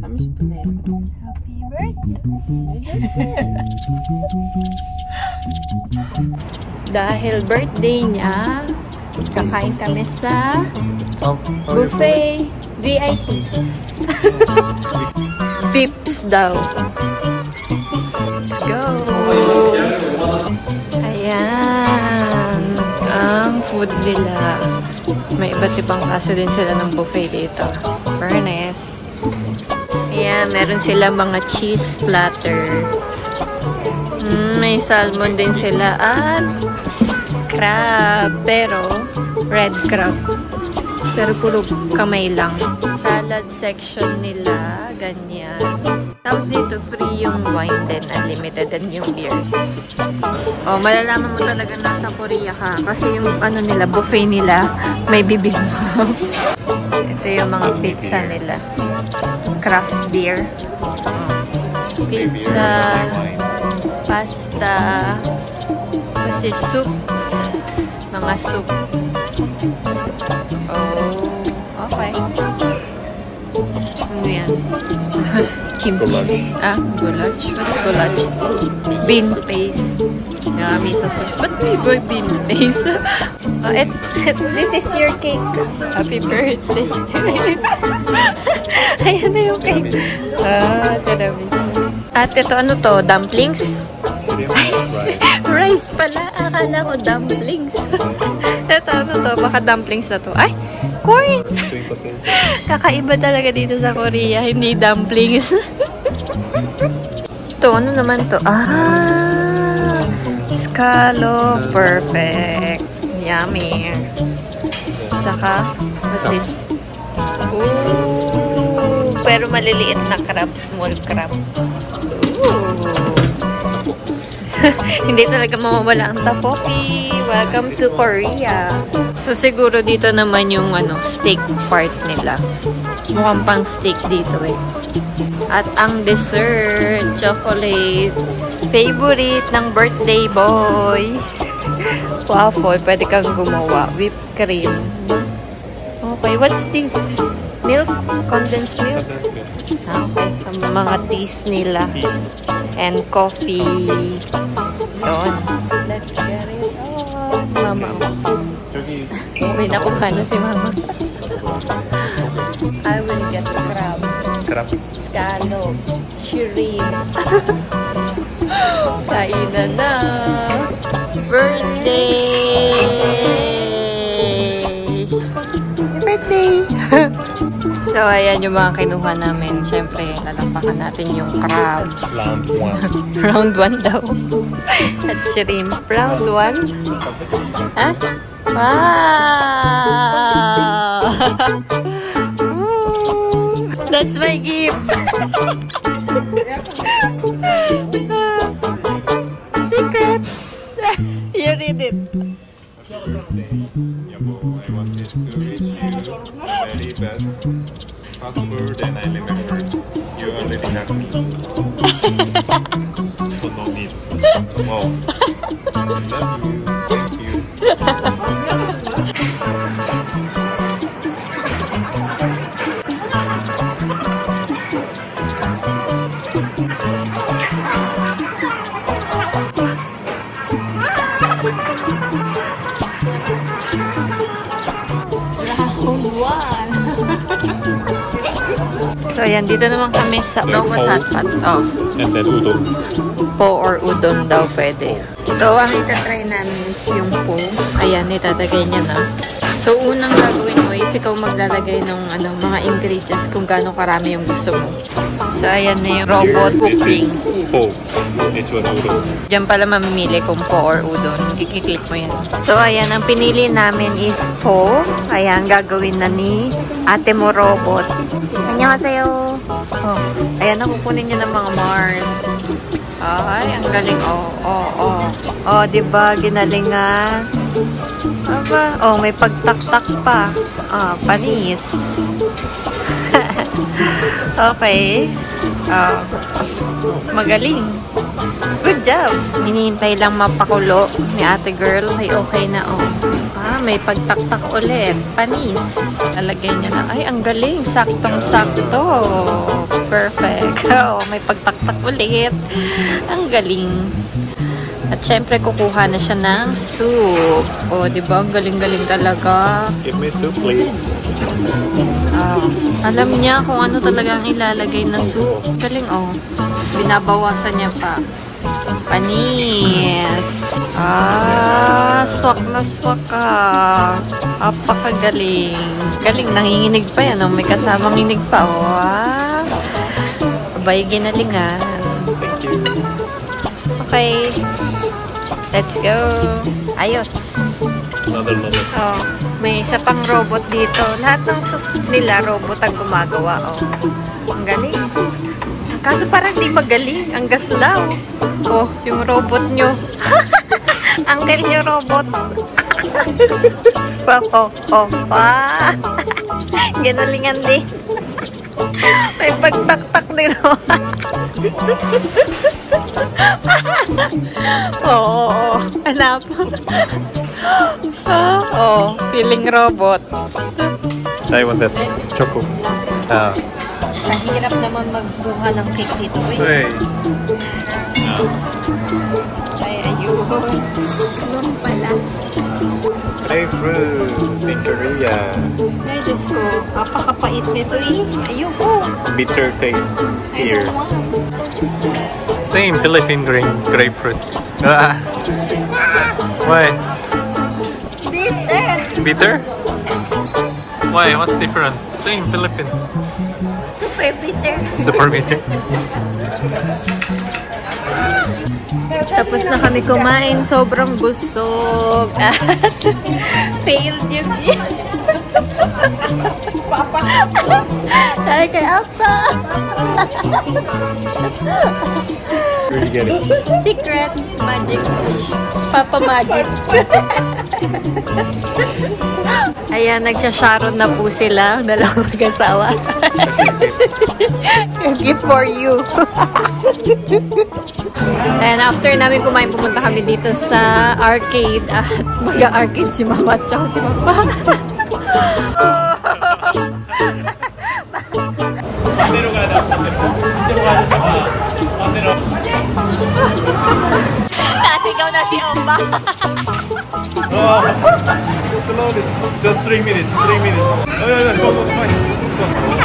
Kami si Pinay. Happy birthday! Dahil birthday niya, kakain kami sa buffet VIP. Pips daw. Let's go! Ayan. Ang food nila. May iba't ibang klase din sila ng buffet dito. Furnace. Ayan, meron sila mga cheese platter. May salmon din sila at crab. Pero, red crab. Pero puro kamay lang. Salad section nila. Ganyan. Tapos dito, free yung wine din. Unlimited din yung beers. Oh, malalaman mo talaga nasa Korea ka. Kasi yung ano nila, buffet nila, may bibig mo. Ito yung mga pizza nila. Craft beer. Pizza. Pasta. Kasi soup. Mga soup. Oh, okay. Ano yan? Kimchi. Ah, goulash. What's goulash? Bean paste. Yummy sa soup. Ba't may bean paste? Oh, this is your cake. Happy birthday. Ayan na yung cake. Ah, tiramisu. At ito, ano to? Dumplings? Rice pala. Akala ko dumplings. Ito, ano to? Baka dumplings na to. Ay! Corn! Kakaiba talaga dito sa Korea. Hindi dumplings. Ito, ano naman to? Ah! Scallop. Perfect. Yummy. Tsaka, what's this? Ooh! Pero maliliit na crab. Small crab. Ooh! Hindi talaga mawawala ang tteokbokki. Welcome to Korea. So, siguro dito naman yung ano, steak part nila. Mukhang pang steak dito eh. At ang dessert, chocolate. Favorite ng birthday boy. Waffle. Pwede kang gumawa. Whipped cream. Okay, what's this? Milk? Condensed milk? Ah, okay. Ang mga teas nila. And coffee. Yun. Let's get it on. Mama. May nakuha na si Mama. I will get crabs. Scallop. Shrimp. Kainan na. Birthday! Happy birthday! So, ayan yung mga kinuha namin. Siyempre, lalampakan natin yung crabs. Round 1. Round 1 daw. At shrimp. Round 1? Ha? Wow! That's my gift! Secret! You read it. I wanted to wish you the very best possible, then I remember you already have me. So no need. Wow. I love you. Thank you. So, ayan. Dito naman kami sa Robot Hotpot. Oh. And then udon. Po or udon daw pwede. So, ang itatry namin is yung po. Ayan, itatagay niya na. So, unang gagawin mo is ikaw maglalagay ng mga ingredients kung gaano karami yung gusto mo. So, ayan na yung robot cooking. Po. This one udon. Diyan pala mamimili kung po or udon. I-click mo yan. So, ayan. Ang pinili namin is po. Ayan, gagawin na ni ate mo robot. Annyeonghaseyo. Oh. Ayan, nakukunin niya ng mga Mars. Ay, ang galing. Oh, diba? Ginalingan. Aba, oh, may pagtaktak pa. Ah, panis. Okay. Magaling. Good job. Hinihintay lang mapakulo ni ate girl. Ay, okay na, oh. Ah, may pagtaktak ulit. Panis. Lalagay niya na. Ay, ang galing. Saktong-sakto. Perfect. Oh, may pagtaktak ulit. Ang galing. At syempre, kukuha na siya ng soup. Oh, di ba? Ang galing-galing talaga. Give me soup, please. Alam niya kung ano talaga ang ilalagay na soup. Galing, oh. Binabawasan niya pa. Panis. Swak na swak ka. Apakagaling. Galing, nanginginig pa yan. Oh. May kasamang inig pa. Oh. Abay, ginalingan. Thank you. Okay. Let's go. Ayos. Another. Oh, may isa pang robot dito. Lahat ng susunod nila, robot ang gumagawa. Oh. Ang galing. Kaso parang di magaling. Ang gaslaw. Oh, yung robot nyo. Ang galing yung robot. Oh. Ginalingan din. May pagtaktak din. Oo. Hanap. Feeling robot. I want that choco. Mahirap naman magbuha ng cake dito. Hey. Ay, ayun. Ganun pala. Grapefruits in Korea. Ay, Diyos ko. Apakapait nito Ayoko. Bitter taste I here. don't want. Same Philippine grapefruits. Why? Bitter. Bitter? Why? What's different? Same Philippine. Super bitter. Super bitter. Tapos na kami kumain. Sobrang busog. At failed yung Ay, kay Alta. Where you get it? Secret magic. Papa magic. Ayan, nagsasharon na po sila. Dalawang mag-asawa. Gift for you. And after namin kumain, pumunta kami dito sa arcade. At mag-arcade si Mama at saka si Papa. Nasigaw na si Omba. Just 3 minutes. 3 minutes. Oh, yeah, go, fine. Let's go.